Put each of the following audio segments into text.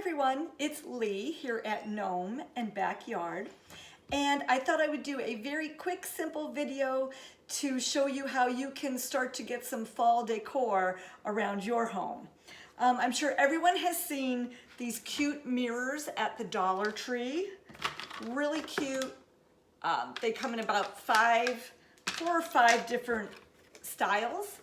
everyone, it's Lee here at Gnome and Backyard, and I thought I would do a very quick, simple video to show you how you can start to get some fall decor around your home. I'm sure everyone has seen these cute mirrors at the Dollar Tree. Really cute. They come in about 4 or 5 different styles,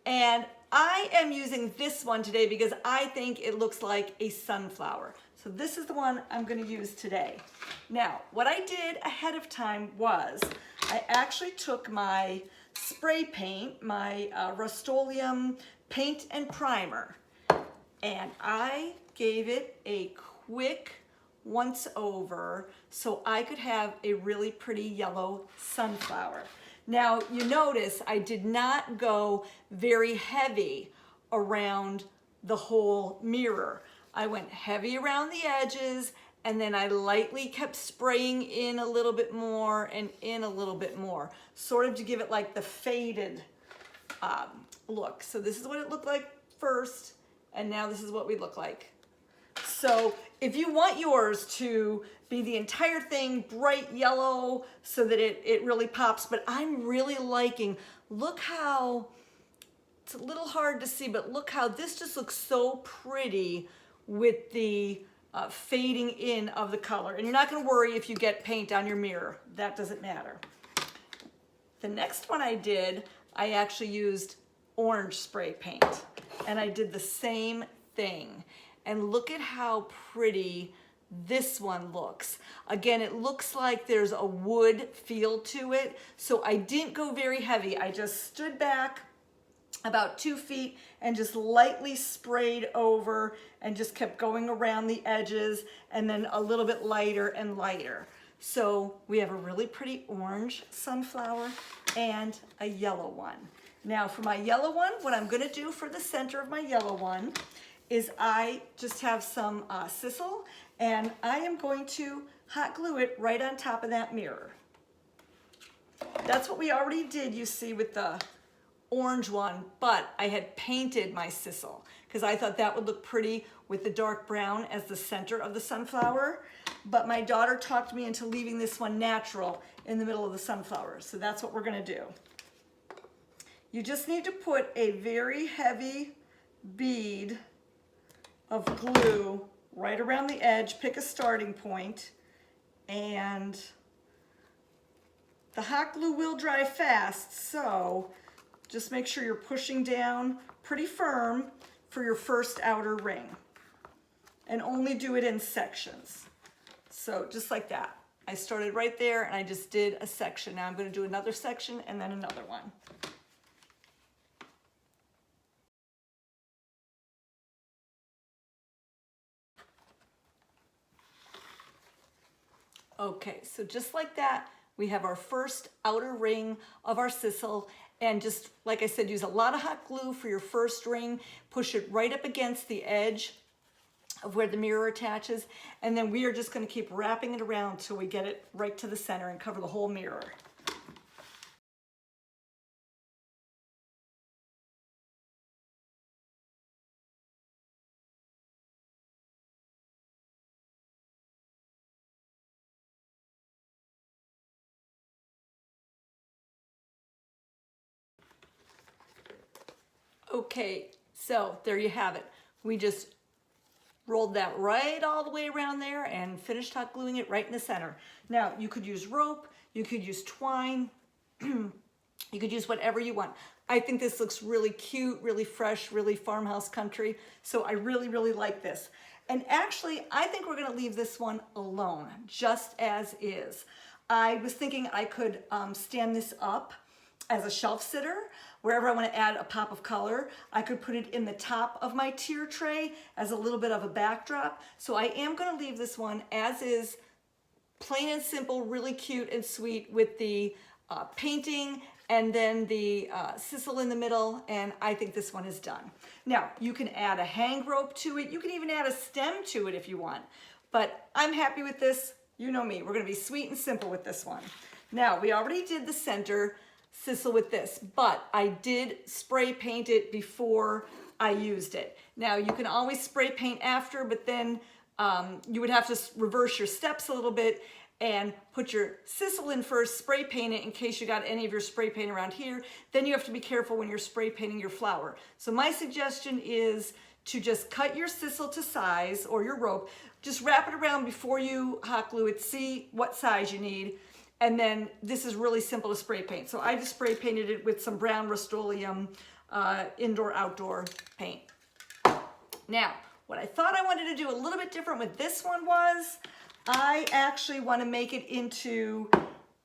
and I am using this one today because I think it looks like a sunflower. So this is the one I'm going to use today. Now, what I did ahead of time was I actually took my spray paint, my Rust-Oleum paint and primer, and I gave it a quick once over so I could have a really pretty yellow sunflower. Now, you notice I did not go very heavy around the whole mirror. I went heavy around the edges, and then I lightly kept spraying in a little bit more and in a little bit more, sort of to give it like the faded look. So this is what it looked like first, and now this is what we look like. So if you want yours to be the entire thing bright yellow so that it really pops, but I'm really liking, look how, it's a little hard to see, but look how this just looks so pretty with the fading in of the color. And you're not gonna worry if you get paint on your mirror, that doesn't matter. The next one I did, I actually used orange spray paint, and I did the same thing. And look at how pretty this one looks. Again, it looks like there's a wood feel to it. So I didn't go very heavy. I just stood back about 2 feet and just lightly sprayed over and just kept going around the edges, and then a little bit lighter and lighter. So we have a really pretty orange sunflower and a yellow one. Now for my yellow one, what I'm gonna do for the center of my yellow one is I just have some sisal, and I am going to hot glue it right on top of that mirror. That's what we already did, you see, with the orange one, but I had painted my sisal because I thought that would look pretty with the dark brown as the center of the sunflower. But my daughter talked me into leaving this one natural in the middle of the sunflower. So that's what we're gonna do. You just need to put a very heavy bead of glue right around the edge, pick a starting point, and the hot glue will dry fast, so just make sure you're pushing down pretty firm for your first outer ring, and only do it in sections. So just like that. I started right there and I just did a section. Now I'm going to do another section and then another one. Okay, so just like that, we have our first outer ring of our sisal, and just like I said, use a lot of hot glue for your first ring, push it right up against the edge of where the mirror attaches, and then we are just going to keep wrapping it around till we get it right to the center and cover the whole mirror. Okay, so there you have it. We just rolled that right all the way around there and finished hot gluing it right in the center. Now, you could use rope, you could use twine, you could use whatever you want. I think this looks really cute, really fresh, really farmhouse country, so I really, really like this. And actually, I think we're gonna leave this one alone, just as is. I was thinking I could stand this up as a shelf sitter. Wherever I want to add a pop of color, I could put it in the top of my tier tray as a little bit of a backdrop. So I am going to leave this one as is, plain and simple, really cute and sweet with the painting and then the sisal in the middle, and I think this one is done. Now, you can add a hang rope to it. You can even add a stem to it if you want, but I'm happy with this. You know me, we're going to be sweet and simple with this one. Now, we already did the center sisal with this, but I did spray paint it before I used it. Now you can always spray paint after, but then you would have to reverse your steps a little bit and put your sisal in first, spray paint it in case you got any of your spray paint around here. Then you have to be careful when you're spray painting your flower. So my suggestion is to just cut your sisal to size, or your rope. Just wrap it around before you hot glue it, see what size you need. And then this is really simple to spray paint. So I just spray painted it with some brown Rust-Oleum indoor-outdoor paint. Now, what I thought I wanted to do a little bit different with this one was, I actually want to make it into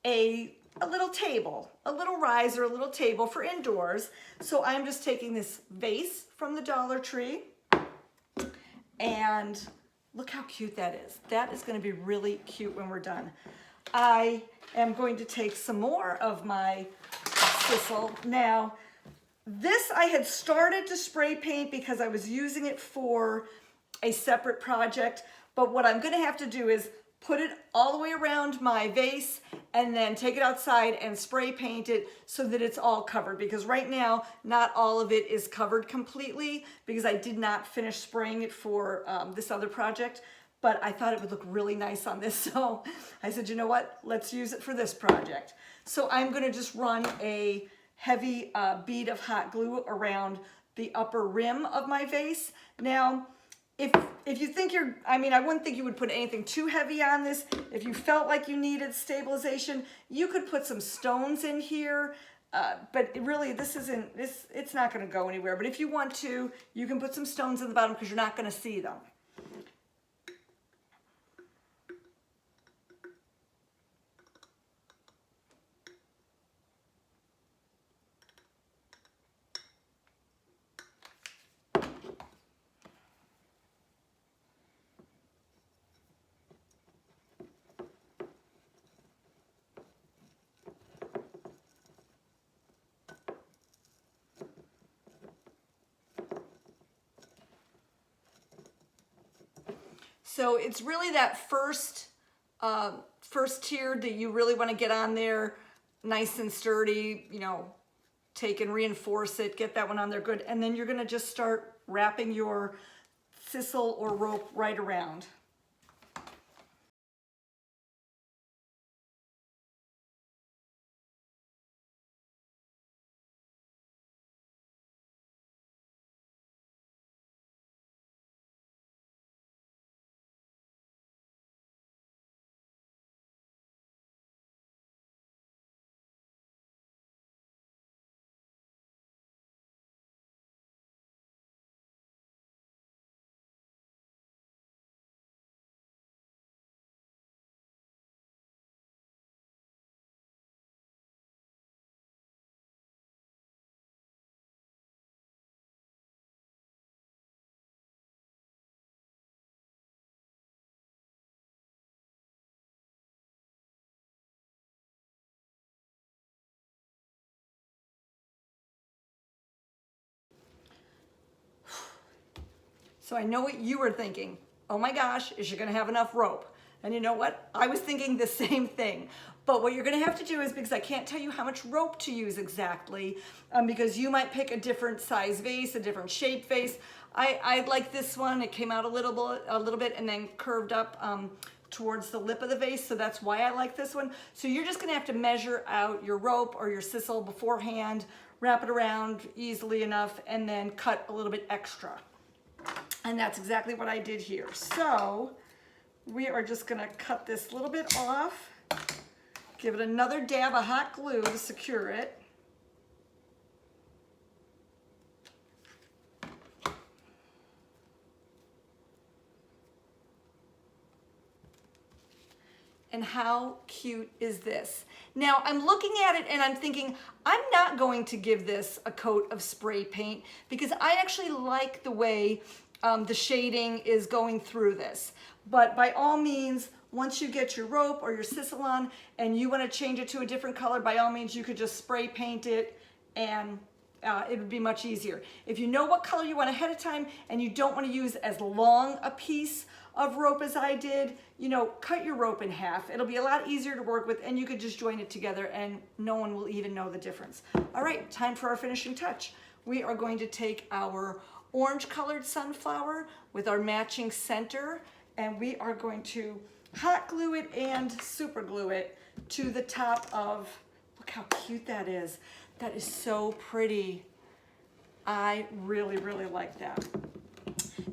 a little table, a little riser, a little table for indoors. So I'm just taking this vase from the Dollar Tree, and look how cute that is. That is going to be really cute when we're done. I am going to take some more of my sisal. Now, this I had started to spray paint because I was using it for a separate project, but what I'm going to have to do is put it all the way around my vase and then take it outside and spray paint it so that it's all covered, because right now not all of it is covered completely because I did not finish spraying it for this other project, but I thought it would look really nice on this, so I said, you know what, let's use it for this project. So I'm going to just run a heavy bead of hot glue around the upper rim of my vase. Now, if you think I wouldn't think you would put anything too heavy on this. If you felt like you needed stabilization, you could put some stones in here, but really it's not going to go anywhere. But if you want to, you can put some stones in the bottom because you're not going to see them. So it's really that first tier that you really want to get on there nice and sturdy, you know, take and reinforce it, get that one on there good. And then you're going to just start wrapping your sisal or rope right around. So I know what you were thinking. Oh my gosh, is she gonna have enough rope? And you know what? I was thinking the same thing. But what you're gonna have to do is, because I can't tell you how much rope to use exactly, because you might pick a different size vase, a different shape vase. I like this one. It came out a little bit and then curved up towards the lip of the vase, so that's why I like this one. So you're just gonna have to measure out your rope or your sisal beforehand, wrap it around easily enough, and then cut a little bit extra. And that's exactly what I did here. So we are just gonna cut this little bit off, give it another dab of hot glue to secure it. And how cute is this? Now I'm looking at it and I'm thinking, I'm not going to give this a coat of spray paint because I actually like the way the shading is going through this. But by all means, once you get your rope or your sisal on and you want to change it to a different color, by all means you could just spray paint it and it would be much easier. If you know what color you want ahead of time and you don't want to use as long a piece of rope as I did, you know, cut your rope in half. It'll be a lot easier to work with and you could just join it together and no one will even know the difference. All right, time for our finishing touch. We are going to take our orange colored sunflower with our matching center and we are going to hot glue it and super glue it to the top of, look how cute that is. That is so pretty. I really, really like that.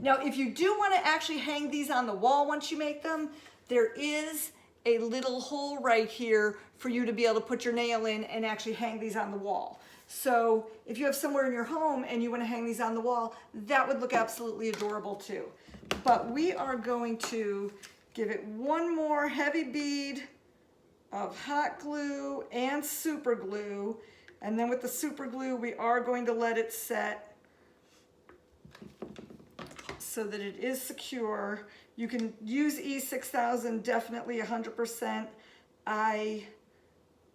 Now, if you do want to actually hang these on the wall once you make them, there is a little hole right here for you to be able to put your nail in and actually hang these on the wall. So if you have somewhere in your home and you want to hang these on the wall, that would look absolutely adorable too. But we are going to give it one more heavy bead of hot glue and super glue. And then with the super glue, we are going to let it set so that it is secure. You can use E6000 definitely 100%. I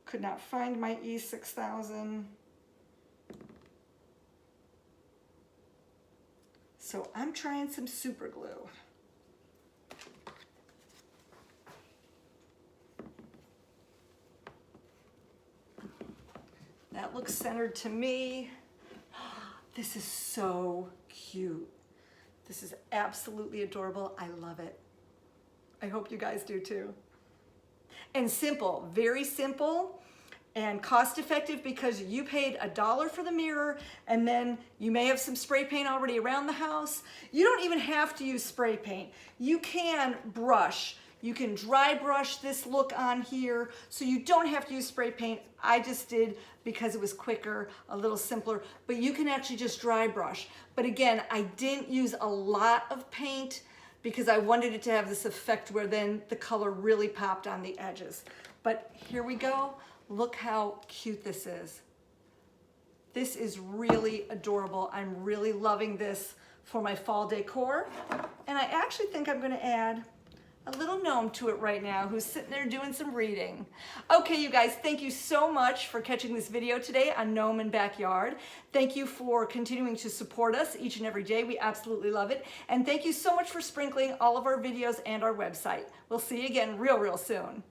could not find my E6000. So I'm trying some super glue. That looks centered to me. This is so cute. This is absolutely adorable. I love it. I hope you guys do too. And simple, very simple and cost effective because you paid $1 for the mirror and then you may have some spray paint already around the house. You don't even have to use spray paint. You can brush. You can dry brush this look on here, so you don't have to use spray paint. I just did because it was quicker, a little simpler, but you can actually just dry brush. But again, I didn't use a lot of paint because I wanted it to have this effect where then the color really popped on the edges. But here we go. Look how cute this is. This is really adorable. I'm really loving this for my fall decor. And I actually think I'm gonna add a little gnome to it right now who's sitting there doing some reading. Okay, you guys, thank you so much for catching this video today on Gnome and Backyard. Thank you for continuing to support us each and every day. We absolutely love it. And thank you so much for sprinkling all of our videos and our website. We'll see you again real soon.